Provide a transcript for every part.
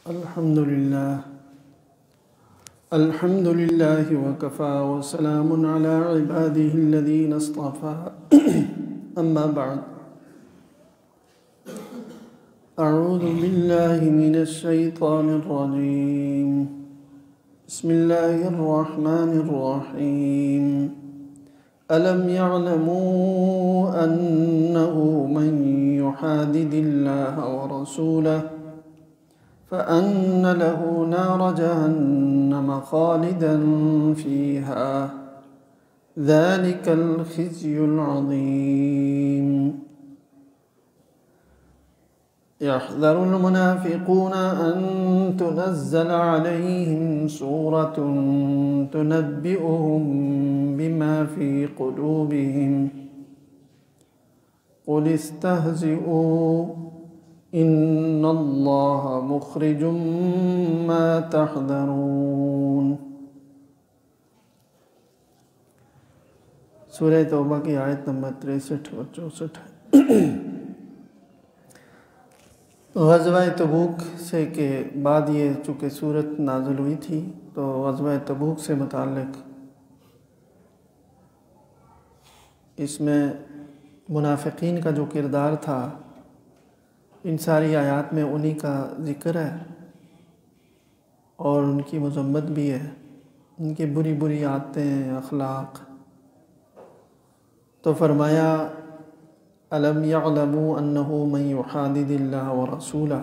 الحمد لله وكفى وسلام على عباده الذين اصطفى أما بعد أعوذ بالله من الشيطان الرجيم بسم الله الرحمن الرحيم ألم يعلموا أنه من يحادد الله ورسوله فأن له نار جهنم خالدا فيها ذلك الخزي العظيم يحذر المنافقون أن تنزل عليهم سورة تنبئهم بما في قلوبهم قل استهزئوا إن الله مخرج ما تحذرون۔ سورہ توبہ کی آیت نمبر 63 اور 64 ہے۔ غزوہ تبوک سے کے بعد یہ چونکہ سورت نازل ہوئی تھی تو غزوہ تبوک سے متعلق اس میں منافقین کا جو کردار تھا ان ساری آیات میں انہی کا ذکر ہے اور ان کی مذمت بھی ہے، ان کی بری بری عادتیں، اخلاق۔ تو فرمایا الم یعلموا انہ من یحادد اللہ ورسولہ،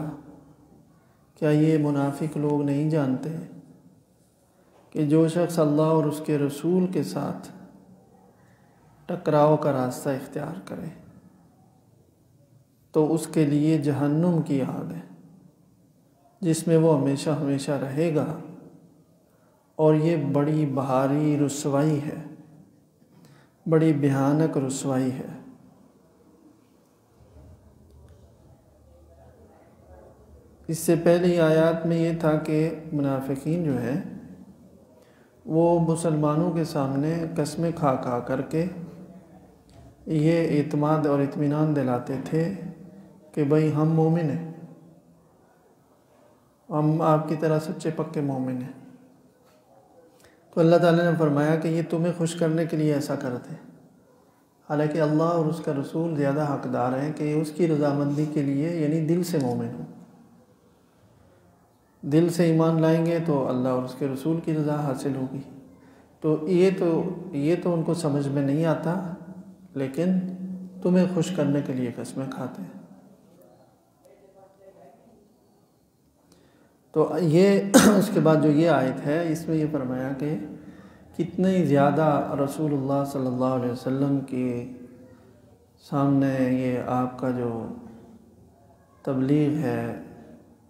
کیا یہ منافق لوگ نہیں جانتے کہ جو شخص اللہ اور اس کے رسول کے ساتھ ٹکراؤ کا راستہ اختیار کرے تو اس کے لیے جہنم کی آگ ہے جس میں وہ ہمیشہ ہمیشہ رہے گا، اور یہ بڑی بھاری رسوائی ہے، بڑی بھیانک رسوائی ہے۔ اس سے پہلی آیات میں یہ تھا کہ منافقین جو ہے وہ مسلمانوں کے سامنے قسمیں کھا کھا کر کے یہ اعتماد اور اطمینان دلاتے تھے کہ بھئی ہم مومن ہیں، ہم آپ کی طرح سچے پکے مومن ہیں۔ تو اللہ تعالیٰ نے فرمایا کہ یہ تمہیں خوش کرنے کے لیے ایسا کرتے ہیں، حالانکہ اللہ اور اس کا رسول زیادہ حقدار ہیں کہ اس کی رضامندی کے لیے یعنی دل سے مومن ہوں۔ دل سے ایمان لائیں گے تو اللہ اور اس کے رسول کی رضا حاصل ہوگی۔ تو یہ تو ان کو سمجھ میں نہیں آتا، لیکن تمہیں خوش کرنے کے لیے قسمیں کھاتے ہیں۔ تو یہ اس کے بعد جو یہ آیت ہے اس میں یہ فرمایا کہ کتنی زیادہ رسول اللہ صلی اللہ علیہ وسلم کے سامنے یہ آپ کا جو تبلیغ ہے،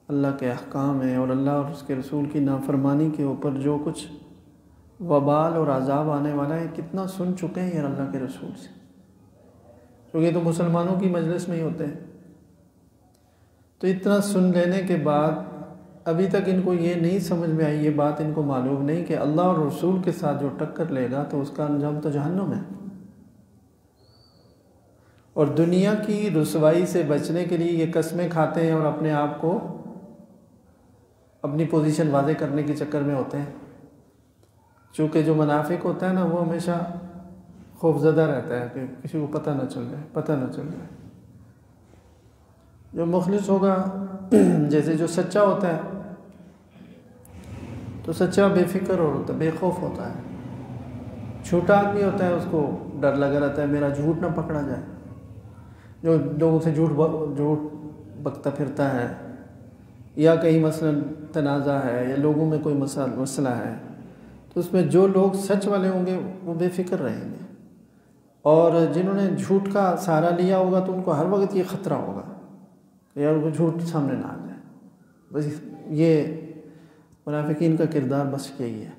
اللہ کے احکام ہیں اور اللہ اور اس کے رسول کی نافرمانی کے اوپر جو کچھ وبال اور عذاب آنے والا ہے، کتنا سن چکے ہیں یہ اللہ کے رسول سے، کیونکہ تو مسلمانوں کی مجلس میں ہی ہوتے ہیں۔ تو اتنا سن لینے کے بعد ابھی تک ان کو یہ نہیں سمجھ میں آئی، یہ بات ان کو معلوم نہیں کہ اللہ اور رسول کے ساتھ جو ٹکر لے گا تو اس کا انجام تو جہنم ہے، اور دنیا کی رسوائی سے بچنے کے لیے یہ قسمیں کھاتے ہیں اور اپنے آپ کو اپنی پوزیشن واضح کرنے کے چکر میں ہوتے ہیں۔ چونکہ جو منافق ہوتا ہے نا وہ ہمیشہ خوف زدہ رہتا ہے کہ کسی کو پتہ نہ چل جائے، پتہ نہ چل جائے۔ جو مخلص ہوگا، جیسے جو سچا ہوتا ہے تو سچا بے فکر ہوتا ہے، بے خوف ہوتا ہے۔ جھوٹا آدمی ہوتا ہے اس کو ڈر لگا رہتا ہے میرا جھوٹ نہ پکڑا جائے، جو لوگوں سے جھوٹ بکتا پھرتا ہے، یا کہیں مثلا تنازع ہے یا لوگوں میں کوئی مسئلہ ہے تو اس میں جو لوگ سچ والے ہوں گے وہ بے فکر رہیں گے، اور جنہوں نے جھوٹ کا سہارا لیا ہوگا تو ان کو ہر وقت یہ خطرہ ہوگا کہ یار وہ جھوٹ سامنے نہ آ جائے۔ بس یہ منافقین کا کردار بس یہی ہے۔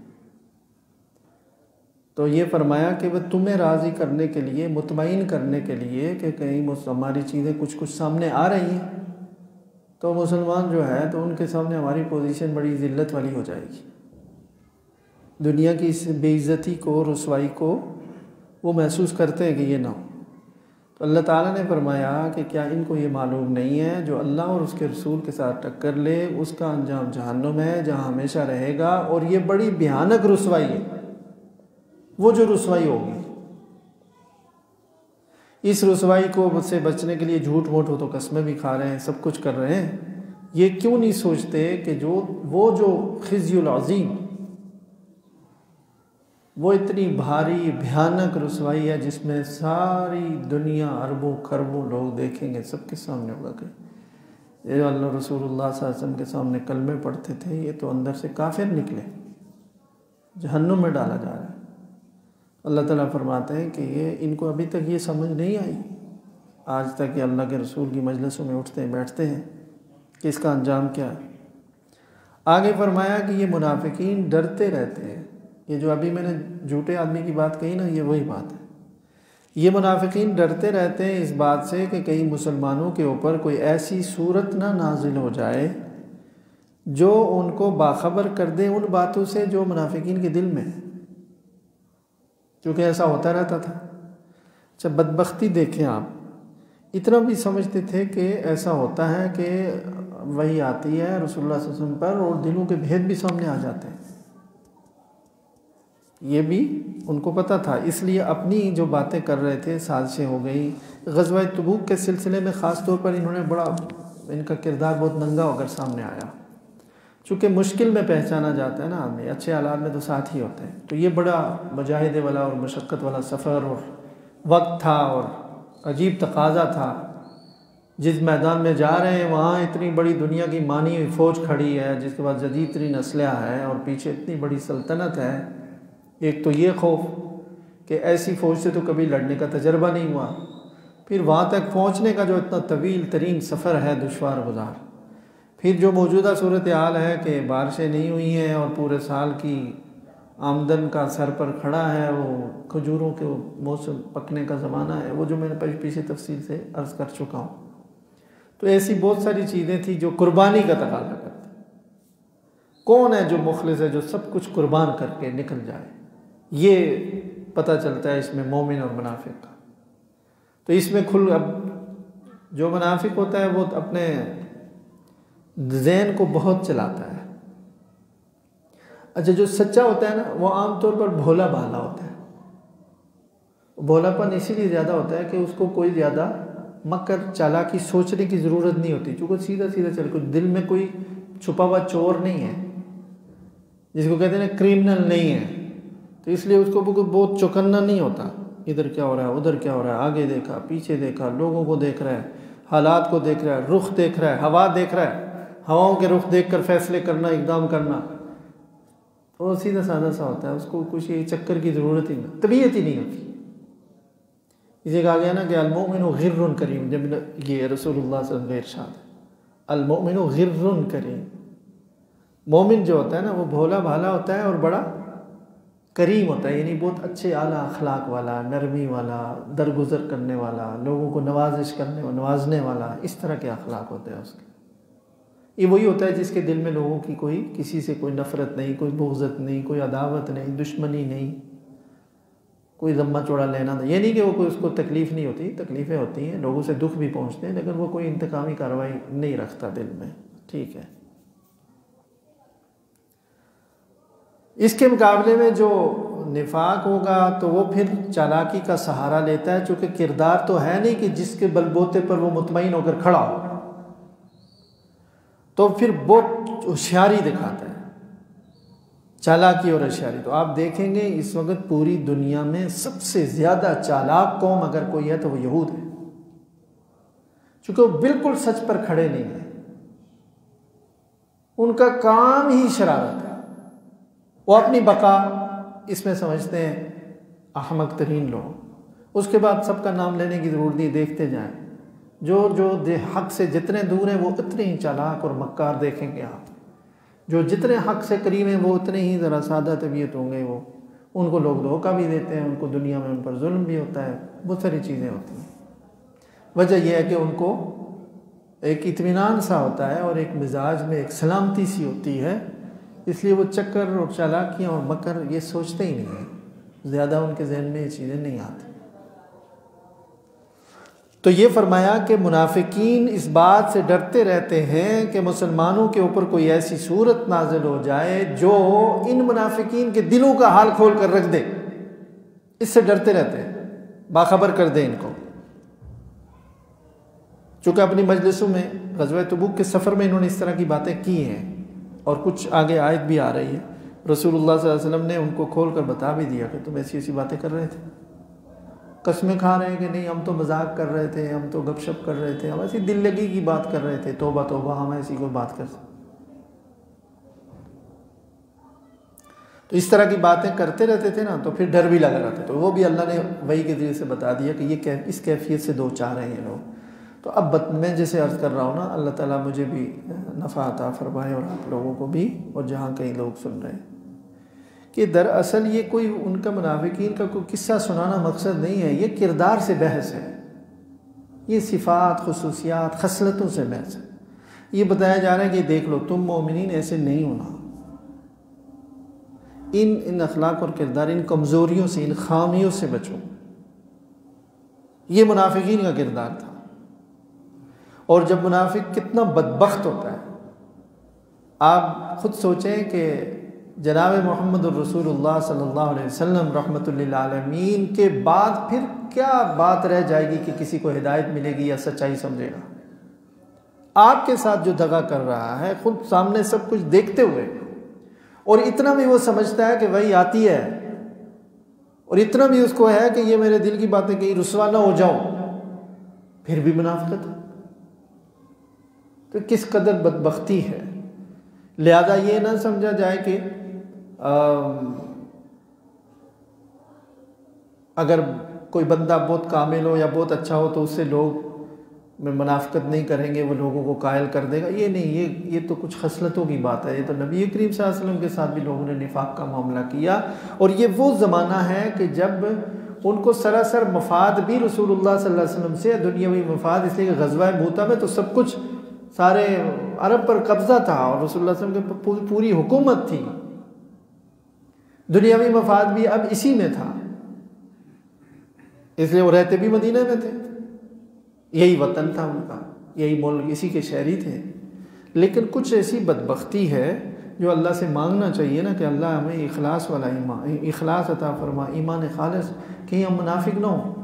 تو یہ فرمایا کہ وہ تمہیں راضی کرنے کے لیے، مطمئن کرنے کے لیے کہ کہیں ہماری چیزیں کچھ سامنے آ رہی ہیں تو مسلمان جو ہے تو ان کے سامنے ہماری پوزیشن بڑی ذلت والی ہو جائے گی، دنیا کی اس بے عزتی کو، رسوائی کو وہ محسوس کرتے ہیں کہ یہ نہ ہو۔ تو اللہ تعالیٰ نے فرمایا کہ کیا ان کو یہ معلوم نہیں ہے جو اللہ اور اس کے رسول کے ساتھ ٹکر لے اس کا انجام جہنم ہے جہاں ہمیشہ رہے گا، اور یہ بڑی بھیانک رسوائی ہے، وہ جو رسوائی ہوگی۔ اس رسوائی کو سے بچنے کے لیے جھوٹ موٹ ہو تو قسمیں بھی کھا رہے ہیں، سب کچھ کر رہے ہیں، یہ کیوں نہیں سوچتے کہ وہ جو خزی العظیم، وہ اتنی بھاری بھیانک رسوائی ہے جس میں ساری دنیا اربوں خربوں لوگ دیکھیں گے، سب کے سامنے ہوگا کہ یہ جو اللہ رسول اللہ صلی اللہ علیہ وسلم کے سامنے کلمے پڑھتے تھے یہ تو اندر سے کافر نکلے، جہنم میں ڈالا جا رہا ہے۔ اللہ تعالیٰ فرماتے ہیں کہ یہ ان کو ابھی تک یہ سمجھ نہیں آئی، آج تک یہ اللہ کے رسول کی مجلسوں میں اٹھتے ہیں بیٹھتے ہیں کہ اس کا انجام کیا ہے۔ آگے فرمایا کہ یہ منافقین ڈرتے رہتے ہیں، یہ جو ابھی میں نے جھوٹے آدمی کی بات کہی نا، یہ وہی بات ہے۔ یہ منافقین ڈرتے رہتے ہیں اس بات سے کہ کہیں مسلمانوں کے اوپر کوئی ایسی صورت نہ نازل ہو جائے جو ان کو باخبر کر دے ان باتوں سے جو منافقین کے دل میں ہے، چونکہ ایسا ہوتا رہتا تھا۔ اچھا بدبختی دیکھیں آپ، اتنا بھی سمجھتے تھے کہ ایسا ہوتا ہے کہ وحی آتی ہے رسول اللہ صلی اللہ علیہ وسلم پر اور دلوں کے بھید بھی سامنے آ جاتے ہیں، یہ بھی ان کو پتہ تھا، اس لیے اپنی جو باتیں کر رہے تھے سازشیں ہو گئی۔ غزوہ تبوک کے سلسلے میں خاص طور پر انہوں نے بڑا، ان کا کردار بہت ننگا ہو کر سامنے آیا، چونکہ مشکل میں پہچانا جاتا ہے نا آدمی، اچھے حالات میں تو ساتھ ہی ہوتے ہیں، تو یہ بڑا مجاہدے والا اور مشقت والا سفر اور وقت تھا اور عجیب تقاضا تھا۔ جس میدان میں جا رہے ہیں وہاں اتنی بڑی دنیا کی مانی ہوئی فوج کھڑی ہے جس کے بعد جدید ترین اسلحہ ہے اور پیچھے اتنی بڑی سلطنت ہے، ایک تو یہ خوف کہ ایسی فوج سے تو کبھی لڑنے کا تجربہ نہیں ہوا، پھر وہاں تک پہنچنے کا جو اتنا طویل ترین سفر ہے دشوار گزار، پھر جو موجودہ صورتحال ہے کہ بارشیں نہیں ہوئی ہیں اور پورے سال کی آمدن کا سر پر کھڑا ہے، وہ کھجوروں کے موسم پکنے کا زمانہ ہے، وہ جو میں نے پیچھے تفصیل سے عرض کر چکا ہوں۔ تو ایسی بہت ساری چیزیں تھیں جو قربانی کا تقاضا کرتی۔ کون ہے جو مخلص ہے جو سب کچھ قربان کر کے نکل جائے، یہ پتہ چلتا ہے اس میں مومن اور منافق کا۔ تو اس میں اب جو منافق ہوتا ہے وہ اپنے ذہن کو بہت چلاتا ہے۔ اچھا جو سچا ہوتا ہے نا وہ عام طور پر بھولا بھالا ہوتا ہے، بھولا پن اسی لیے زیادہ ہوتا ہے کہ اس کو کوئی زیادہ مکر چالاکی سوچنے کی ضرورت نہیں ہوتی، چونکہ سیدھا سیدھا چل کوئی دل میں کوئی چھپا ہوا چور نہیں ہے، جس کو کہتے ہیں نا کرمنل نہیں ہے، تو اس لیے اس کو بہت چوکنا نہیں ہوتا، ادھر کیا ہو رہا ہے ادھر کیا ہو رہا ہے، آگے دیکھا پیچھے دیکھا، لوگوں کو دیکھ رہا ہے، حالات کو دیکھ رہا ہے، رخ دیکھ رہا ہے، ہوا دیکھ رہا ہے، ہواؤں کے رخ دیکھ کر فیصلے کرنا، اقدام کرنا، تو سیدھا سادہ سا ہوتا ہے، اس کو کچھ یہ چکر کی ضرورت ہی نہیں، طبیعت ہی نہیں ہوتی۔ اسے کہا گیا نا کہ المؤمن غر کریم، جب یہ رسول اللہ صلی اللہ علیہ وسلم کا ارشاد ہے، المؤمن غر کریم، مومن جو ہوتا ہے نا وہ بھولا بھالا ہوتا ہے اور بڑا کریم ہوتا ہے، یعنی بہت اچھے اعلیٰ اخلاق والا، نرمی والا، درگزر کرنے والا، لوگوں کو نوازش کرنے نوازنے والا، اس طرح کے اخلاق ہوتے ہیں اس کے۔ یہ وہی ہوتا ہے جس کے دل میں لوگوں کی کوئی کسی سے کوئی نفرت نہیں، کوئی بغضت نہیں، کوئی عداوت نہیں، دشمنی نہیں، کوئی ذمہ چوڑا لینا نہیں۔ یہ نہیں کہ وہ کوئی اس کو تکلیف نہیں ہوتی، تکلیفیں ہوتی ہیں، لوگوں سے دکھ بھی پہنچتے ہیں، لیکن وہ کوئی انتقامی کارروائی نہیں رکھتا دل میں، ٹھیک ہے۔ اس کے مقابلے میں جو نفاق ہوگا تو وہ پھر چالاکی کا سہارا لیتا ہے، چونکہ کردار تو ہے نہیں کہ جس کے بل بوتے پر وہ مطمئن ہو کر کھڑا ہو، تو پھر بہت ہوشیاری دکھاتا ہے، چالاکی اور ہوشیاری۔ تو آپ دیکھیں گے اس وقت پوری دنیا میں سب سے زیادہ چالاک قوم اگر کوئی ہے تو وہ یہود ہے، چونکہ وہ بالکل سچ پر کھڑے نہیں ہیں، ان کا کام ہی شرارت ہے، وہ اپنی بقا اس میں سمجھتے ہیں، احمق ترین لوگ۔ اس کے بعد سب کا نام لینے کی ضرورت نہیں، دیکھتے جائیں، جو حق سے جتنے دور ہیں وہ اتنے ہی چالاک اور مکار دیکھیں گے آپ، جو جتنے حق سے قریب ہیں وہ اتنے ہی ذرا سادہ طبیعت ہوں گے، وہ ان کو لوگ دھوکہ بھی دیتے ہیں، ان کو دنیا میں ان پر ظلم بھی ہوتا ہے، بہت ساری چیزیں ہوتی ہیں۔ وجہ یہ ہے کہ ان کو ایک اطمینان سا ہوتا ہے اور ایک مزاج میں ایک سلامتی سی ہوتی ہے، اس لیے وہ چکر اور چالاکیاں اور مکر یہ سوچتے ہی نہیں ہیں، زیادہ ان کے ذہن میں یہ چیزیں نہیں آتی۔ تو یہ فرمایا کہ منافقین اس بات سے ڈرتے رہتے ہیں کہ مسلمانوں کے اوپر کوئی ایسی صورت نازل ہو جائے جو ان منافقین کے دلوں کا حال کھول کر رکھ دے، اس سے ڈرتے رہتے ہیں، باخبر کر دیں ان کو۔ چونکہ اپنی مجلسوں میں غزوہ تبوک کے سفر میں انہوں نے اس طرح کی باتیں کی ہیں، اور کچھ آگے آیت بھی آ رہی ہے، رسول اللہ صلی اللہ علیہ وسلم نے ان کو کھول کر بتا بھی دیا کہ تم ایسی ایسی باتیں کر رہے تھے، قسمیں کھا رہے ہیں کہ نہیں ہم تو مذاق کر رہے تھے، ہم تو گپ شپ کر رہے تھے، ہم ایسی دل لگی کی بات کر رہے تھے، توبہ توبہ ہم ایسی کوئی بات کر سکتے۔ تو اس طرح کی باتیں کرتے رہتے تھے نا، تو پھر ڈر بھی لگا رہتا، تو وہ بھی اللہ نے وحی کے ذریعے سے بتا دیا کہ یہ اس کیفیت سے دو چار ہیں یہ لوگ۔ تو اب میں جیسے عرض کر رہا ہوں نا، اللہ تعالیٰ مجھے بھی نفع عطا فرمائے اور آپ لوگوں کو بھی، اور جہاں کئی لوگ سن رہے ہیں، کہ دراصل یہ کوئی ان کا منافقین کا کوئی قصہ سنانا مقصد نہیں ہے، یہ کردار سے بحث ہے، یہ صفات، خصوصیات، خصلتوں سے بحث ہے۔ یہ بتایا جا رہا ہے کہ دیکھ لو تم مومنین ایسے نہیں ہونا، ان اخلاق اور کردار، ان کمزوریوں سے، ان خامیوں سے بچو۔ یہ منافقین کا کردار تھا۔ اور جب منافق کتنا بدبخت ہوتا ہے، آپ خود سوچیں کہ جناب محمد الرسول اللہ صلی اللہ علیہ وسلم رحمۃ للعالمین کے بعد پھر کیا بات رہ جائے گی کہ کسی کو ہدایت ملے گی یا سچائی سمجھے گا؟ آپ کے ساتھ جو دغا کر رہا ہے، خود سامنے سب کچھ دیکھتے ہوئے، اور اتنا بھی وہ سمجھتا ہے کہ وہی آتی ہے، اور اتنا بھی اس کو ہے کہ یہ میرے دل کی باتیں کہیں رسوا نہ ہو جاؤں، پھر بھی منافقت ہے۔ تو کس قدر بدبختی ہے۔ لہذا یہ نہ سمجھا جائے کہ اگر کوئی بندہ بہت کامل ہو یا بہت اچھا ہو تو اس سے لوگ منافقت نہیں کریں گے، وہ لوگوں کو قائل کر دے گا، یہ نہیں، یہ تو کچھ خصلتوں کی بات ہے۔ یہ تو نبی کریم صلی اللہ علیہ وسلم کے ساتھ بھی لوگوں نے نفاق کا معاملہ کیا، اور یہ وہ زمانہ ہے کہ جب ان کو سراسر مفاد بھی رسول اللہ صلی اللہ علیہ وسلم سے، دنیاوی مفاد، اس لیے کہ غزوہ موتا میں تو سب کچھ سارے عرب پر قبضہ تھا، اور رسول اللہ صلی اللہ علیہ وسلم کی پوری حکومت تھی، دنیاوی مفاد بھی اب اسی میں تھا، اس لیے وہ رہتے بھی مدینہ میں تھے، یہی وطن تھا ان کا، یہی ملک، اسی کے شہری تھے۔ لیکن کچھ ایسی بدبختی ہے جو اللہ سے مانگنا چاہیے نا کہ اللہ ہمیں اخلاص والا ایمان، اخلاص عطا فرما، ایمان خالص، کہیں ہم منافق نہ ہوں۔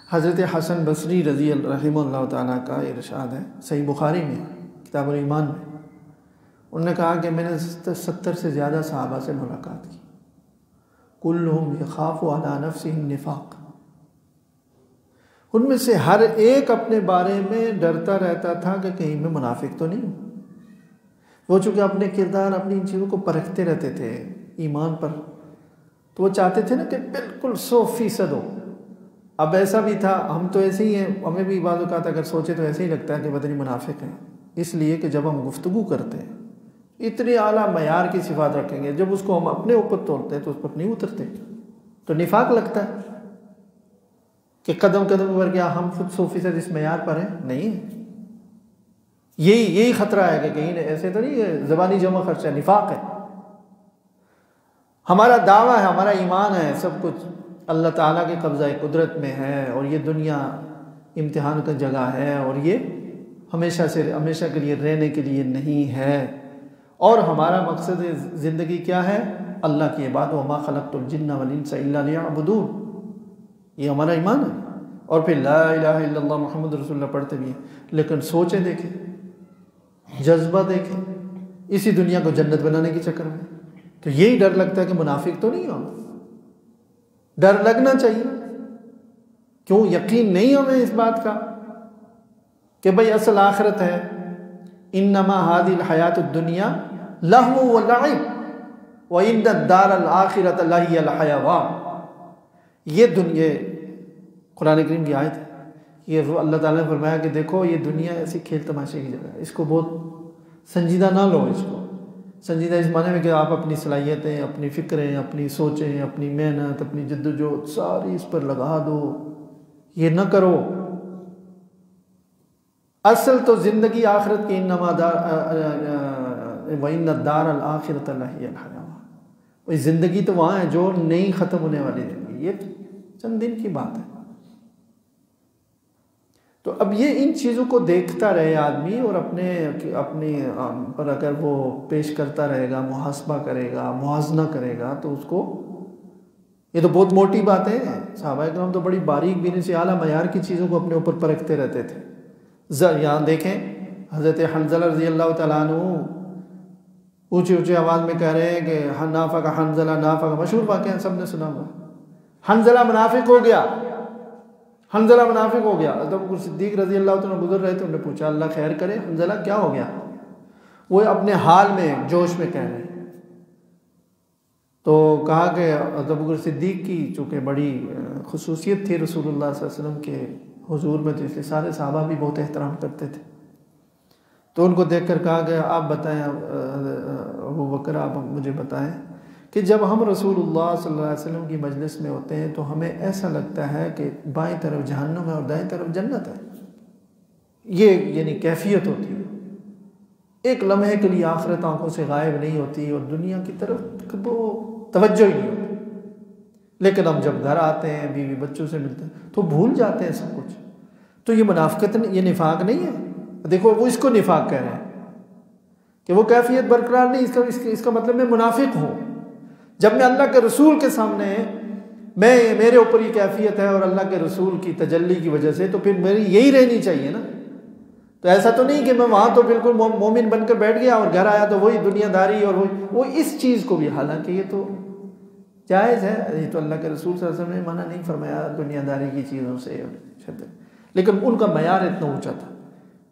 حضرت حسن بصری رضی اللہ رحمہ اللہ تعالیٰ کا ارشاد ہے، صحیح بخاری میں، کتاب الایمان میں، انہوں نے کہا کہ میں نے 70 سے زیادہ صحابہ سے ملاقات کی، کلہم یخاف علی نفسہ النفاق، ان میں سے ہر ایک اپنے بارے میں ڈرتا رہتا تھا کہ کہیں میں منافق تو نہیں ہوں۔ وہ چونکہ اپنے کردار، اپنی ان چیزوں کو پرکھتے رہتے تھے ایمان پر، تو وہ چاہتے تھے نا کہ بالکل 100% ہو۔ اب ایسا بھی تھا، ہم تو ایسے ہی ہیں، ہمیں بھی بعض اوقات اگر سوچے تو ایسے ہی لگتا ہے کہ پتہ نہیں منافق ہیں، اس لیے کہ جب ہم گفتگو کرتے ہیں اتنے اعلیٰ معیار کی صفات رکھیں گے، جب اس کو ہم اپنے اوپر تولتے ہیں تو اس پر نہیں اترتے، تو نفاق لگتا ہے کہ قدم قدم پر کیا ہم خود 100% اس معیار پر ہیں؟ نہیں، یہی خطرہ ہے کہ کہیں ایسے تو نہیں ہے زبانی جمع خرچہ، نفاق ہے۔ ہمارا دعویٰ ہے، ہمارا ایمان ہے، سب کچھ اللہ تعالیٰ کے قبضہ قدرت میں ہے، اور یہ دنیا امتحان کا جگہ ہے، اور یہ ہمیشہ کے لیے رہنے کے لیے نہیں ہے، اور ہمارا مقصد زندگی کیا ہے؟ اللہ کی عبادت، وما خلقت الجن والانس الا لیعبدون، یہ ہمارا ایمان ہے۔ اور پھر لا الہ الا اللہ محمد رسول اللہ پڑھتے بھی ہیں، لیکن سوچیں دیکھیں، جذبہ دیکھیں، اسی دنیا کو جنت بنانے کے چکر میں، تو یہی ڈر لگتا ہے کہ منافق تو نہیں ہوں۔ ڈر لگنا چاہیے، کیوں یقین نہیں ہمیں اس بات کا کہ بھئی اصل آخرت ہے، انما هذه الحیات الدنیا لہو و لعب وان الدار الاخرۃ لہی الحیوان۔ یہ دنیا قرآن کریم کی آیت ہے، یہ اللہ تعالیٰ نے فرمایا کہ دیکھو یہ دنیا ایسی کھیل تماشے کی جگہ ہے، اس کو بہت سنجیدہ نہ لو، اس کو سنجیدہ اس معنی میں کہ آپ اپنی صلاحیتیں، اپنی فکریں، اپنی سوچیں، اپنی محنت، اپنی جدوجہد ساری اس پر لگا دو، یہ نہ کرو۔ اصل تو زندگی آخرت کی، انما دار وَإِنَّ الدَّارَ الْآخِرَةَ لَهِيَ الْحَيَوَانُ، وہی زندگی تو وہاں ہے جو نہیں ختم ہونے والی زندگی، یہ چند دن کی بات ہے۔ تو اب یہ ان چیزوں کو دیکھتا رہے آدمی، اور اپنے پر اگر وہ پیش کرتا رہے گا، محاسبہ کرے گا، موازنہ کرے گا، تو اس کو، یہ تو بہت موٹی بات ہے۔ صحابہ کرام تو بڑی باریک بینی سے اعلیٰ معیار کی چیزوں کو اپنے اوپر پرکھتے رہتے تھے۔ یہاں دیکھیں حضرت حنظلہ رضی اللہ تعالیٰ عنہ اونچی اونچی آواز میں کہہ رہے ہیں کہ نافق حنظلہ نافق، مشہور واقعہ سب نے سنا ہوا، حنظلہ منافق ہو گیا، حنظلہ منافق ہو گیا۔ حضرت صدیق رضی اللہ تعالیٰ گزر رہے تھے، انہوں نے پوچھا اللہ خیر کرے، حنظلہ کیا ہو گیا؟ وہ اپنے حال میں جوش میں کہہ رہے ہیں۔ تو کہا کہ حضرت صدیق کی چونکہ بڑی خصوصیت تھی رسول اللہ صلی اللہ علیہ وسلم کے حضور میں، تو اس لیے سارے صحابہ بھی بہت احترام کرتے تھے۔ تو ان کو دیکھ کر کہا کہ آپ بتائیں ابو بکر، آپ مجھے بتائیں کہ جب ہم رسول اللہ صلی اللہ علیہ وسلم کی مجلس میں ہوتے ہیں تو ہمیں ایسا لگتا ہے کہ بائیں طرف جہنم ہے اور دائیں طرف جنت ہے، یہ یعنی کیفیت ہوتی ہے۔ ایک لمحے کے لیے آخرت آنکھوں سے غائب نہیں ہوتی اور دنیا کی طرف وہ توجہ ہی نہیں ہوتی، لیکن ہم جب گھر آتے ہیں، بیوی بچوں سے ملتے ہیں، تو بھول جاتے ہیں سب کچھ۔ تو یہ منافقت، یہ نفاق نہیں ہے۔ دیکھو وہ اس کو نفاق کہہ رہے ہیں کہ وہ کیفیت برقرار نہیں، اس کا مطلب میں منافق ہوں۔ جب میں اللہ کے رسول کے سامنے میرے اوپر یہ کیفیت ہے اور اللہ کے رسول کی تجلی کی وجہ سے، تو پھر میری یہی رہنی چاہیے نا۔ تو ایسا تو نہیں کہ میں وہاں تو بالکل مومن بن کر بیٹھ گیا اور گھر آیا تو وہی دنیا داری اور وہ اس چیز کو بھی، حالانکہ یہ تو جائز ہے، یہ تو اللہ کے رسول صلی اللہ علیہ وسلم نے منع نہیں فرمایا دنیا داری کی چیزوں سے، لیکن ان کا معیار اتنا اونچا تھا۔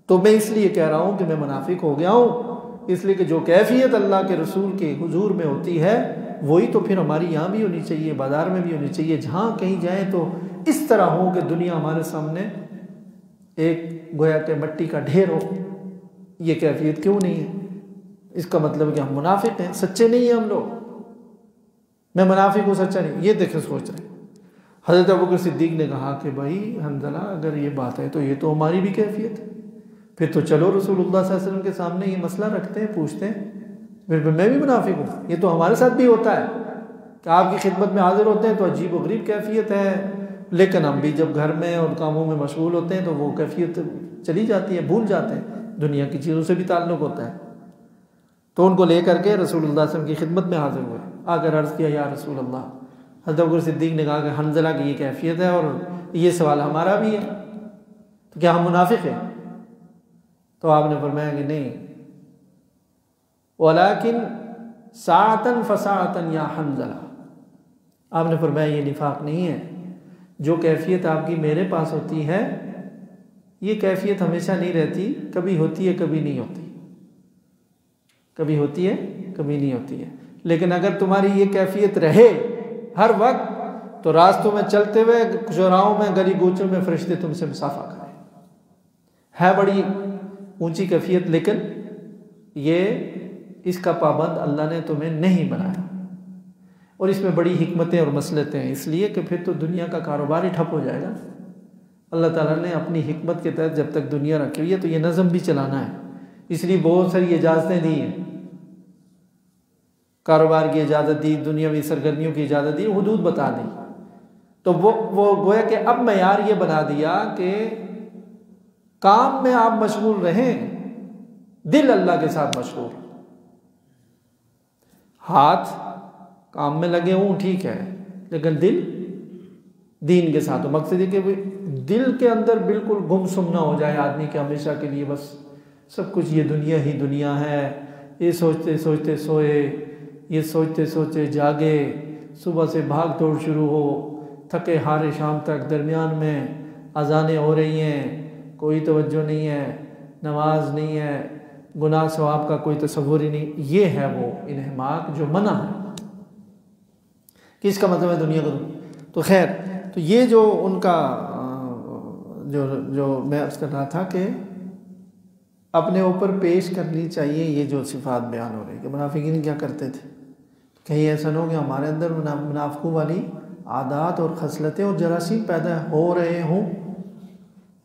تو میں اس لیے کہہ رہا ہوں کہ میں منافق ہو گیا ہوں، اس لیے کہ جو کیفیت اللہ کے رسول کے حضور میں ہوتی ہے وہی تو پھر ہماری یہاں بھی ہونی چاہیے، بازار میں بھی ہونی چاہیے، جہاں کہیں جائیں تو اس طرح ہو کہ دنیا ہمارے سامنے ایک گویا کہ مٹی کا ڈھیر ہو۔ یہ کیفیت کیوں نہیں ہے؟ اس کا مطلب ہے کہ ہم منافق ہیں، سچے نہیں ہیں ہم لوگ۔ میں منافق ہوں، سچا نہیں، یہ دیکھیں سوچ رہے ہیں۔ حضرت ابوبکر صدیق نے کہا کہ بھائی حنظلہ اگر یہ بات ہے تو یہ تو ہماری بھی کیفیت ہے، پھر تو چلو رسول اللہ صلی اللہ علیہ وسلم کے سامنے یہ مسئلہ رکھتے ہیں، پوچھتے ہیں، پھر میں بھی منافق ہوں۔ یہ تو ہمارے ساتھ بھی ہوتا ہے کہ آپ کی خدمت میں حاضر ہوتے ہیں تو عجیب و غریب کیفیت ہے، لیکن ہم بھی جب گھر میں اور کاموں میں مشغول ہوتے ہیں تو وہ کیفیت چلی جاتی ہے، بھول جاتے ہیں، دنیا کی چیزوں سے بھی تعلق ہوتا ہے۔ تو ان کو لے کر کے رسول اللہ صلی اللہ علیہ وسلم کی خدمت میں حاضر ہوئے، آ کر عرض کیا یا رسول اللہ۔ حضرت ابوبکر صدیق نے کہا کہ حنظلہ کی یہ کیفیت ہے اور یہ سوال ہمارا بھی ہے، تو کیا ہم منافق ہیں؟ تو آپ نے فرمایا کہ نہیں، ولیکن ساعتاً فساعتاً یا حنظلہ، آپ نے فرمایا یہ نفاق نہیں ہے، جو کیفیت آپ کی میرے پاس ہوتی ہے یہ کیفیت ہمیشہ نہیں رہتی، کبھی ہوتی ہے کبھی نہیں ہوتی، کبھی ہوتی ہے کبھی نہیں ہوتی ہے۔ لیکن اگر تمہاری یہ کیفیت رہے ہر وقت تو راستوں میں چلتے ہوئے، چوراہوں میں، گلی گوچوں میں فرشتے تم سے مصافحہ کریں۔ ہے بڑی اونچی کیفیت، لیکن یہ اس کا پابند اللہ نے تمہیں نہیں بنایا، اور اس میں بڑی حکمتیں اور مصلحتیں ہیں، اس لیے کہ پھر تو دنیا کا کاروبار ہی ٹھپ ہو جائے گا۔ اللہ تعالیٰ نے اپنی حکمت کے تحت جب تک دنیا رکھی ہوئی ہے تو یہ نظم بھی چلانا ہے، اس لیے بہت ساری اجازتیں دی ہیں، کاروبار کی اجازت دی، دنیاوی سرگرمیوں کی اجازت دی، حدود بتا دی۔ تو وہ گویا کہ اب معیار یہ بنا دیا کہ کام میں آپ مشغول رہیں، دل اللہ کے ساتھ مشغول، ہاتھ کام میں لگے ہوں ٹھیک ہے، لیکن دل دین کے ساتھ ہو۔ مقصد یہ کہ دل کے اندر بالکل گم سم نہ ہو جائے آدمی کے ہمیشہ کے لیے بس سب کچھ یہ دنیا ہی دنیا ہے، یہ سوچتے سوچتے سوئے، یہ سوچتے سوچتے جاگے، صبح سے بھاگ دوڑ شروع ہو، تھکے ہارے شام تک، درمیان میں اذانیں ہو رہی ہیں، کوئی توجہ نہیں ہے، نماز نہیں ہے، گناہ ثواب کا کوئی تصور ہی نہیں۔ یہ ہے وہ انہماک جو منع ہے، کہ اس کا مطلب ہے دنیا کو۔ تو خیر، تو یہ جو ان کا جو میں عرض کر رہا تھا کہ اپنے اوپر پیش کرنی چاہیے یہ جو صفات بیان ہو رہی کہ منافقین کیا کرتے تھے، کہیں ایسا نہ ہو کہ ہمارے اندر منافقوں والی عادات اور خصلتیں اور جراثیم پیدا ہو رہے ہوں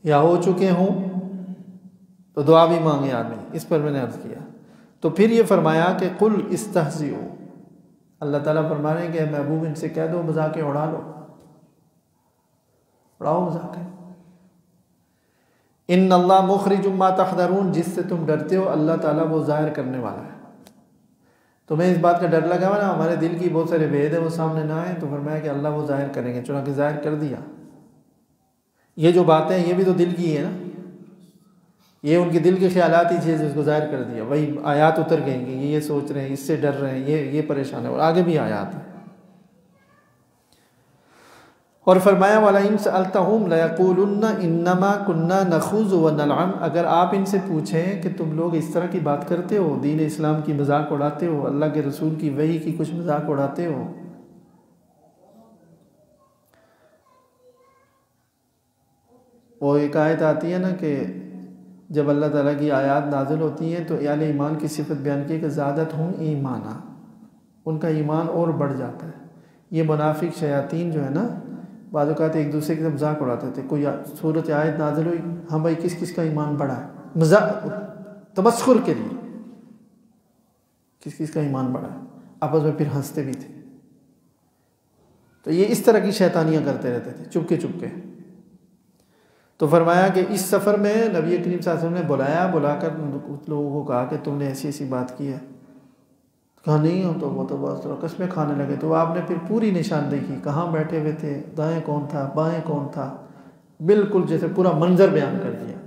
یا ہو چکے ہوں، تو دعا بھی مانگے آدمی۔ اس پر میں نے عرض کیا، تو پھر یہ فرمایا کہ قل استہزئوا، اللہ تعالیٰ فرما رہے ہیں کہ اے محبوب ان سے کہہ دو مذاقیں اڑا لو، اڑاؤ مذاقیں۔ ان اللہ مخرج ما تحذرون، جس سے تم ڈرتے ہو اللہ تعالیٰ وہ ظاہر کرنے والا ہے۔ تمہیں اس بات کا ڈر لگا ہوا نا، ہمارے دل کی بہت سارے بھید ہیں وہ سامنے نہ آئیں، تو فرمایا کہ اللہ وہ ظاہر کریں گے، چنانچہ ظاہر کر دیا۔ یہ جو باتیں ہیں یہ بھی تو دل کی ہے نا، یہ ان کے دل کے خیالات ہی چیز، اس کو ظاہر کر دیا۔ وہی آیات اتر گئیں کہ یہ سوچ رہے ہیں، اس سے ڈر رہے ہیں، یہ پریشان ہے، اور آگے بھی آیات ہیں۔ اور فرمایا وَلَئِن سَأَلْتَهُمْ لَيَقُولُنَّ إِنَّمَا كُنَّا نَخُوضُ وَنَلْعَبُ، اگر آپ ان سے پوچھیں کہ تم لوگ اس طرح کی بات کرتے ہو، دین اسلام کی مذاق اڑاتے ہو، اللہ کے رسول کی وحی کی کچھ مذاق اڑاتے ہو، وہ ایک آیت آتی ہے نا کہ جب اللہ تعالیٰ کی آیات نازل ہوتی ہیں تو اہل ایمان کی صفت بیان کی کہ زادت ہوں ایمانا، ان کا ایمان اور بڑھ جاتا ہے۔ یہ منافق شیاطین جو ہے نا، بعض اوقات ایک دوسرے کے مذاق اڑاتے تھے، کوئی صورت آیت نازل ہوئی، ہاں بھائی کس کس کا ایمان بڑھا ہے، مذاق تمسخر کے لیے، کس کس کا ایمان بڑھا ہے، آپس میں پھر ہنستے بھی تھے۔ تو یہ اس طرح کی شیطانیاں کرتے رہتے تھے چپکے چپکے۔ تو فرمایا کہ اس سفر میں نبی کریم صلی اللہ علیہ وسلم نے بلا کر لوگوں کو کہا کہ تم نے ایسی ایسی بات کی ہے، کہا نہیں ہم تو وہ تو بس قسمیں کھانے لگے۔ تو آپ نے پھر پوری نشاندہی کی، کہاں بیٹھے ہوئے تھے، دائیں کون تھا، بائیں کون تھا، بالکل جیسے پورا منظر بیان کر دیا۔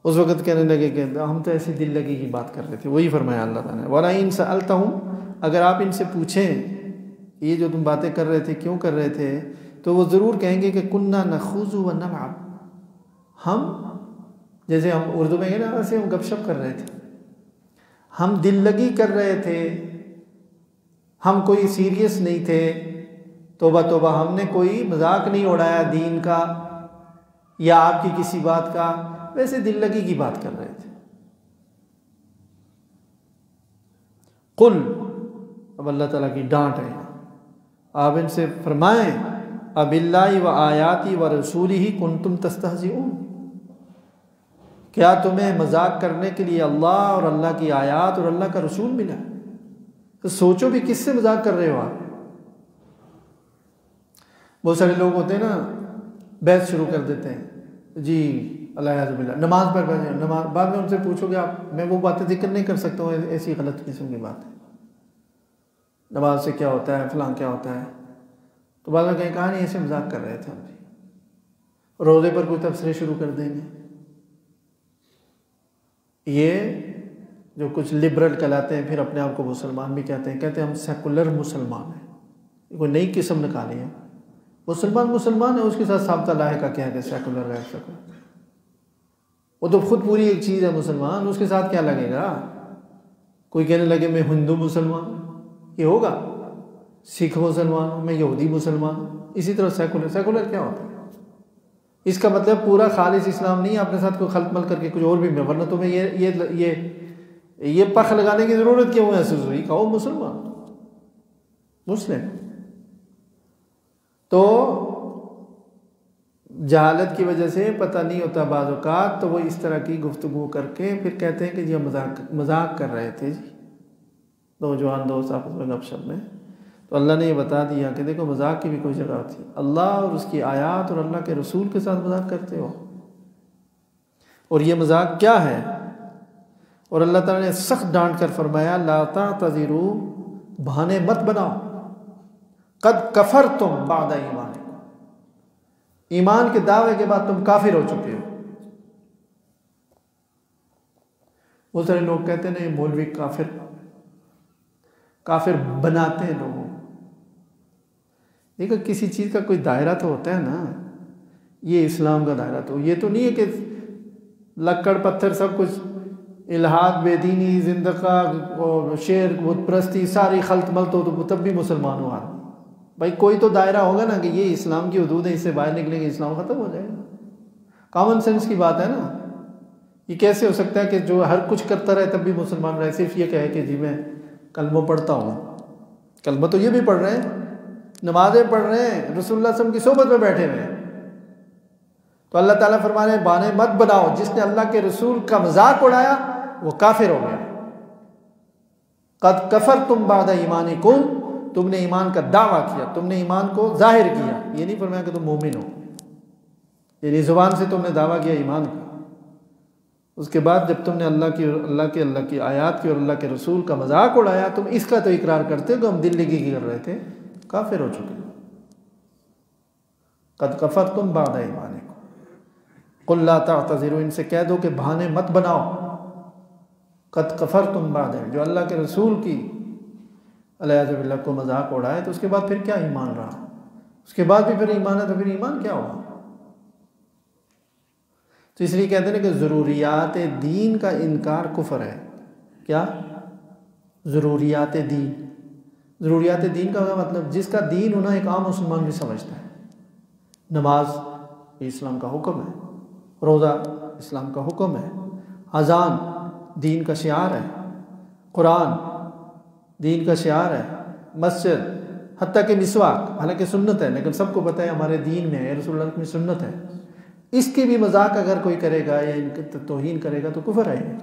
اس وقت کہنے لگے کہ ہم تو ایسی دل لگی کی بات کر رہے تھے۔ وہی فرمایا اللہ تعالیٰ نے وَلَئِن سَأَلْتَهُمْ، اگر آپ ان سے پوچھیں یہ جو تم باتیں کر رہے تھے کیوں کر رہے تھے، تو وہ ضرور کہیں گے کہ كُنَّا نَخُوضُ وَنَلْعَبُ، ہم جیسے ہم اردو میں کہنا ویسے ہم گپ شپ کر رہے تھے، ہم دل لگی کر رہے تھے، ہم کوئی سیریس نہیں تھے، توبہ توبہ، ہم نے کوئی مذاق نہیں اڑایا دین کا یا آپ کی کسی بات کا، ویسے دل لگی کی بات کر رہے تھے۔ قل، اب اللہ تعالیٰ کی ڈانٹ ہے، آپ ان سے فرمائیں اب اللہ و آیاتی و رسولہ کنتم تستہزئون، کیا تمہیں مذاق کرنے کے لیے اللہ اور اللہ کی آیات اور اللہ کا رسول ملا؟ تو سوچو بھی کس سے مذاق کر رہے ہو آپ۔ بہت سارے لوگ ہوتے ہیں نا، بحث شروع کر دیتے ہیں، جی اللہ عز باللہ نماز پڑھ رہے ہیں، نماز، بعد میں ان سے پوچھو گے آپ، میں وہ باتیں ذکر نہیں کر سکتا ہوں، ایسی غلط قسم کی بات ہے، نماز سے کیا ہوتا ہے، فلاں کیا ہوتا ہے، تو بعد میں کہیں کہا نہیں ایسے مذاق کر رہے تھے ہم جی، روزے پر کوئی تبصرے شروع کر دیں گے۔ یہ جو کچھ لبرل کہلاتے ہیں، پھر اپنے آپ کو مسلمان بھی کہتے ہیں ہم سیکولر مسلمان ہیں، کوئی نئی قسم نکالی ہے۔ مسلمان ہے، اس کے ساتھ ثابتہ لاحقہ کیا ہے کہ سیکولر ہے، سیکولر، وہ تو خود پوری ایک چیز ہے مسلمان، اس کے ساتھ کیا لگے گا؟ کوئی کہنے لگے میں ہندو مسلمان ہوں، یہ ہوگا؟ سکھ مسلمان ہوں، میں یہودی مسلمان ہوں، اسی طرح سیکولر کیا ہوتا ہے؟ اس کا مطلب پورا خالص اسلام نہیں ہے، اپنے ساتھ کوئی خلط مل کر کے کچھ اور بھی میں، ورنہ تمہیں یہ پخ لگانے کی ضرورت کیوں محسوس ہوئی؟ کہو مسلمان، مسلم۔ تو جہالت کی وجہ سے پتہ نہیں ہوتا بعض اوقات، تو وہ اس طرح کی گفتگو کر کے پھر کہتے ہیں کہ جی ہم مذاق کر رہے تھے جی، نوجوان دوست آپس میں گپ شپ میں۔ تو اللہ نے یہ بتا دیا کہ دیکھو مذاق کی بھی کوئی جگہ ہوتی ہے، اللہ اور اس کی آیات اور اللہ کے رسول کے ساتھ مذاق کرتے ہو، اور یہ مذاق کیا ہے؟ اور اللہ تعالیٰ نے سخت ڈانٹ کر فرمایا لا تعتذروا، بہانے مت بناؤ، قد کفرتم بعد ایمانکم، ایمان کے دعوے کے بعد تم کافر ہو چکے ہو۔ بہت سارے لوگ کہتے ہیں یہ مولوی کافر بناتے ہیں لوگوں۔ دیکھو کسی چیز کا کوئی دائرہ تو ہوتا ہے نا، یہ اسلام کا دائرہ تو یہ تو نہیں ہے کہ لکڑ پتھر سب کچھ الہاد، بے دینی، زندقہ اور شرک، بت پرستی، ساری خلط ملط ہو تو تب بھی مسلمان ہو آدمی۔ بھائی کوئی تو دائرہ ہوگا نا کہ یہ اسلام کی حدود ہے، اس سے باہر نکلیں گے اسلام ختم ہو جائے گا۔ کامن سینس کی بات ہے نا، یہ کیسے ہو سکتا ہے کہ جو ہر کچھ کرتا رہے تب بھی مسلمان رہے، صرف یہ کہے کہ جی میں کلمہ پڑھتا ہوں۔ کلمہ تو یہ بھی پڑھ رہے ہیں، نمازیں پڑھ رہے ہیں، رسول اللہ صلی اللہ علیہ وسلم کی صحبت میں بیٹھے ہوئے ہیں۔ تو اللہ تعالیٰ فرما رہے ہیں بہانے مت بناؤ، جس نے اللہ کے رسول کا مذاق اڑایا وہ کافر ہو گیا۔ قد کفرتم بعد ایمانکم، تم نے ایمان کا دعویٰ کیا، تم نے ایمان کو ظاہر کیا، یہ نہیں فرمایا کہ تم مومن ہو، یعنی زبان سے تم نے دعویٰ کیا ایمان کا، اس کے بعد جب تم نے اللہ کی آیات کی اور اللہ کے رسول کا مذاق اڑایا، تم اس کا تو اقرار کرتے ہو کہ ہم دل لگی کی کر رہے تھے، کافر ہو چکے۔ قد کفرتم بعد ایمانکم قل لا تعتذروا، ان سے کہہ دو کہ بہانے مت بناؤ۔ قد کفرتم بعد، جو اللہ کے رسول کی علیہ باللہ کو مذاق اڑائے تو اس کے بعد پھر کیا ایمان رہا؟ اس کے بعد بھی پھر ایمان ہے تو پھر ایمان کیا ہوا؟ تو اس لیے کہتے ہیں کہ ضروریات دین کا انکار کفر ہے۔ کیا؟ ضروریات دین۔ ضروریات دین کا مطلب جس کا دین ہونا ایک عام مسلمان بھی سمجھتا ہے۔ نماز اسلام کا حکم ہے، روزہ اسلام کا حکم ہے، اذان دین کا شعار ہے، قرآن دین کا شعار ہے، مسجد، حتیٰ کہ مسواک حالانکہ سنت ہے لیکن سب کو پتہ ہے ہمارے دین میں ہے، رسول اللہ کی سنت ہے، اس کی بھی مذاق اگر کوئی کرے گا یا ان کی توہین کرے گا تو کفر ہے۔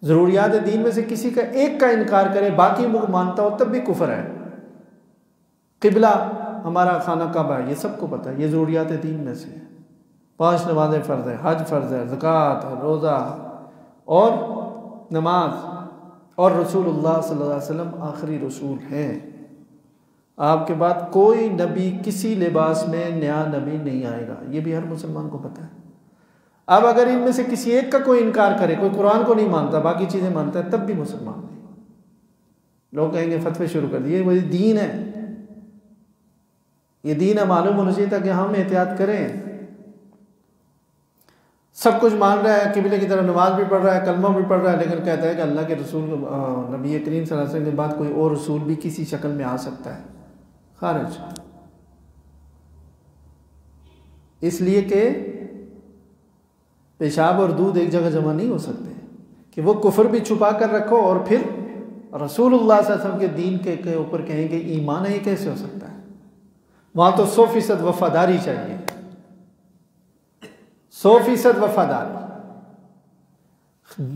ضروریات دین میں سے کسی کا ایک کا انکار کرے باقی مانتا ہو تب بھی کفر ہے۔ قبلہ ہمارا خانہ کعبہ ہے، یہ سب کو پتہ ہے، یہ ضروریات دین میں سے ہے۔ 5 نمازیں فرض ہے، حج فرض ہے، زکوٰۃ ہے، روزہ اور نماز، اور رسول اللہ صلی اللہ علیہ وسلم آخری رسول ہیں۔ آپ کے بعد کوئی نبی کسی لباس میں نیا نبی نہیں آئے گا، یہ بھی ہر مسلمان کو پتہ ہے۔ اب اگر ان میں سے کسی ایک کا کوئی انکار کرے، کوئی قرآن کو نہیں مانتا باقی چیزیں مانتا ہے، تب بھی مسلمان نہیں۔ لوگ کہیں گے فتوے شروع کر دیے، وہی دین ہے، یہ دین ہے، معلوم ہونا چاہیے تھا کہ ہم احتیاط کریں۔ سب کچھ مان رہا ہے، قبلے کی طرف نماز بھی پڑھ رہا ہے، کلمہ بھی پڑھ رہا ہے، لیکن کہتا ہے کہ اللہ کے رسول نبی کریم صلی اللہ علیہ وسلم کے بعد کوئی اور رسول بھی کسی شکل میں آ سکتا ہے، خارج۔ اس لیے کہ پیشاب اور دودھ ایک جگہ جمع نہیں ہو سکتے، کہ وہ کفر بھی چھپا کر رکھو اور پھر رسول اللہ صلی اللہ علیہ وسلم کے دین کے اوپر کہیں کہ ایمان ہے، یہ کیسے ہو سکتا ہے؟ وہاں تو 100% وفاداری چاہیے، 100% وفاداری۔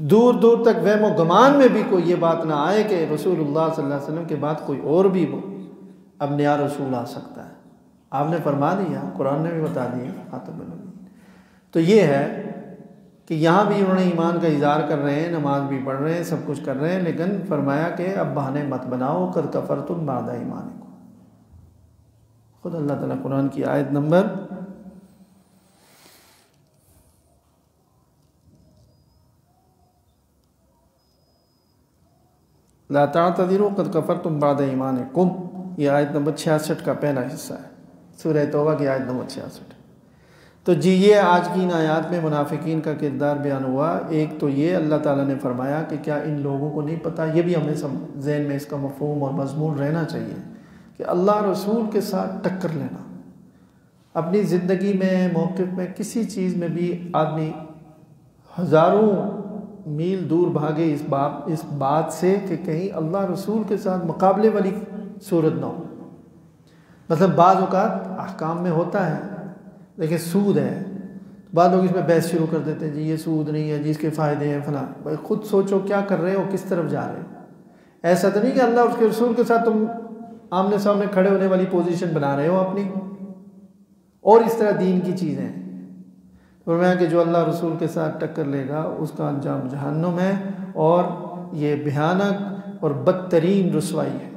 دور دور تک وہم و گمان میں بھی کوئی یہ بات نہ آئے کہ رسول اللہ صلی اللہ علیہ وسلم کے بعد کوئی اور بھی اب نیا رسول آ سکتا ہے۔ آپ نے فرما دیا، قرآن نے بھی بتا دیا خاتم النبیین۔ تو یہ ہے کہ یہاں بھی انہوں نے ایمان کا اظہار کر رہے ہیں، نماز بھی پڑھ رہے ہیں، سب کچھ کر رہے ہیں، لیکن فرمایا کہ اب بہانے مت بناؤ، قد کفرتم بعد ایمانکم۔ خود اللہ تعالیٰ قرآن کی آیت نمبر 'لا تعتذروا قد کفرتم بعد ایمانکم'، یہ آیت نمبر 66 کا پہلا حصہ ہے، سورہ توبہ کی آیت نمبر 66۔ تو جی یہ آج کی ان آیات میں منافقین کا کردار بیان ہوا۔ ایک تو یہ اللہ تعالیٰ نے فرمایا کہ کیا ان لوگوں کو نہیں پتہ، یہ بھی ہمیں ذہن میں اس کا مفہوم اور مضمون رہنا چاہیے کہ اللہ رسول کے ساتھ ٹکر لینا، اپنی زندگی میں موقف میں کسی چیز میں بھی آدمی ہزاروں میل دور بھاگے اس بات سے کہ کہیں اللہ رسول کے ساتھ مقابلے والی صورت نہ ہو۔ مثلا بعض اوقات احکام میں ہوتا ہے لیکن سود ہے، بعض لوگ اس میں بحث شروع کر دیتے ہیں، جی یہ سود نہیں ہے، جی اس کے فائدے ہیں فلاں۔ بھائی خود سوچو کیا کر رہے ہو، کس طرف جا رہے ہو۔ ایسا تو نہیں کہ اللہ اور اس کے رسول کے ساتھ تم آمنے سامنے کھڑے ہونے والی پوزیشن بنا رہے ہو اپنی، اور اس طرح دین کی چیزیں۔ فرمایا کہ جو اللہ رسول کے ساتھ ٹکر لے گا اس کا انجام جہنم ہے، اور یہ بھیانک اور بدترین رسوائی ہے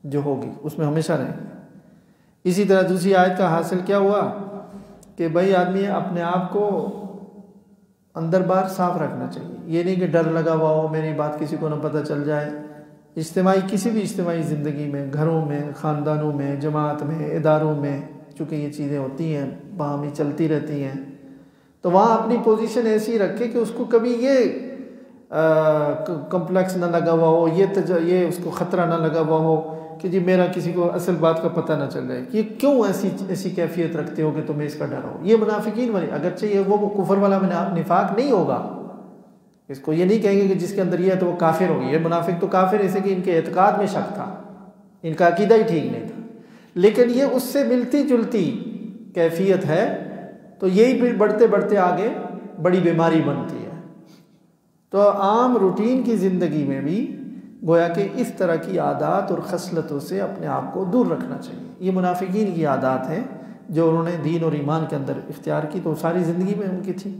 جو ہوگی، اس میں ہمیشہ رہیں گے۔ اسی طرح دوسری آیت کا حاصل کیا ہوا کہ بھائی آدمی اپنے آپ کو اندر باہر صاف رکھنا چاہیے، یہ نہیں کہ ڈر لگا ہوا ہو میری بات کسی کو نہ پتہ چل جائے۔ کسی بھی اجتماعی زندگی میں، گھروں میں، خاندانوں میں، جماعت میں، اداروں میں، چونکہ یہ چیزیں ہوتی ہیں باہمی چلتی رہتی ہیں، تو وہاں اپنی پوزیشن ایسی رکھے کہ اس کو کبھی یہ کمپلیکس نہ لگا ہوا ہو، یہ اس کو خطرہ نہ لگا ہوا ہو کہ جی میرا کسی کو اصل بات کا پتہ نہ چل جائے، یہ کیوں ایسی کیفیت رکھتے ہو کہ تمہیں اس کا ڈر ہو۔ یہ منافقین والی، اگرچہ یہ وہ کفر والا نفاق نہیں ہوگا، اس کو یہ نہیں کہیں گے کہ جس کے اندر یہ ہے تو وہ کافر ہوگی، یہ منافق تو کافر ایسے کہ ان کے اعتقاد میں شک تھا، ان کا عقیدہ ہی ٹھیک نہیں تھا، لیکن یہ اس سے ملتی جلتی کیفیت ہے، تو یہی پھر بڑھتے بڑھتے آگے بڑی بیماری بنتی ہے۔ تو عام روٹین کی زندگی میں بھی گویا کہ اس طرح کی عادات اور خصلتوں سے اپنے آپ کو دور رکھنا چاہیے۔ یہ منافقین کی عادات ہیں جو انہوں نے دین اور ایمان کے اندر اختیار کی، تو ساری زندگی میں ان کی تھی۔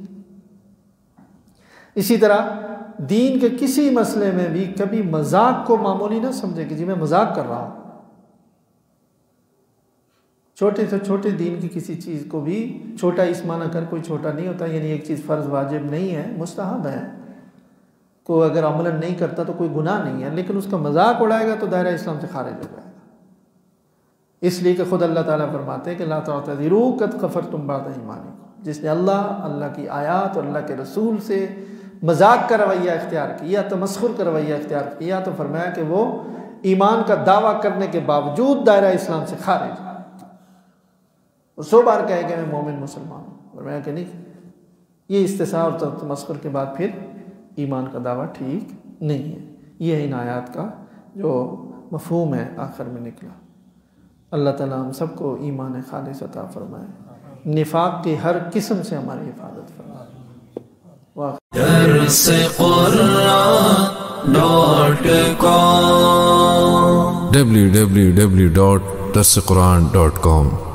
اسی طرح دین کے کسی مسئلے میں بھی کبھی مذاق کو معمولی نہ سمجھے کہ جی میں مذاق کر رہا ہوں. چھوٹے سے چھوٹے دین کی کسی چیز کو بھی چھوٹا اس معنی کر کوئی چھوٹا نہیں ہوتا، یعنی ایک چیز فرض واجب نہیں ہے، مستحب ہے، کوئی اگر عملاً نہیں کرتا تو کوئی گناہ نہیں ہے، لیکن اس کا مذاق اڑائے گا تو دائرہ اسلام سے خارج ہو جائے گا. اس لیے کہ خود اللہ تعالیٰ فرماتے ہیں کہ لا تعتذروا قد کفرتم بعد ایمانکم. جس نے اللہ کی آیات اور اللہ کے رسول سے مذاق کا رویہ اختیار کیا، تمسخر کا رویہ اختیار کیا، تو فرمایا کہ وہ ایمان کا دعویٰ کرنے کے باوجود دائرہ اسلام سے خارج ہے. وہ 100 بار کہے کہ میں مومن مسلمان ہوں، فرمایا کہ نہیں، یہ استحصاء اور تمسخر کے بعد پھر ایمان کا دعویٰ ٹھیک نہیں ہے. یہ ان آیات کا جو مفہوم ہے آخر میں نکلا. اللہ تعالیٰ ہم سب کو ایمان خالص عطا فرمائے، نفاق کی ہر قسم سے ہماری حفاظت فرمائے. www.darsequran.com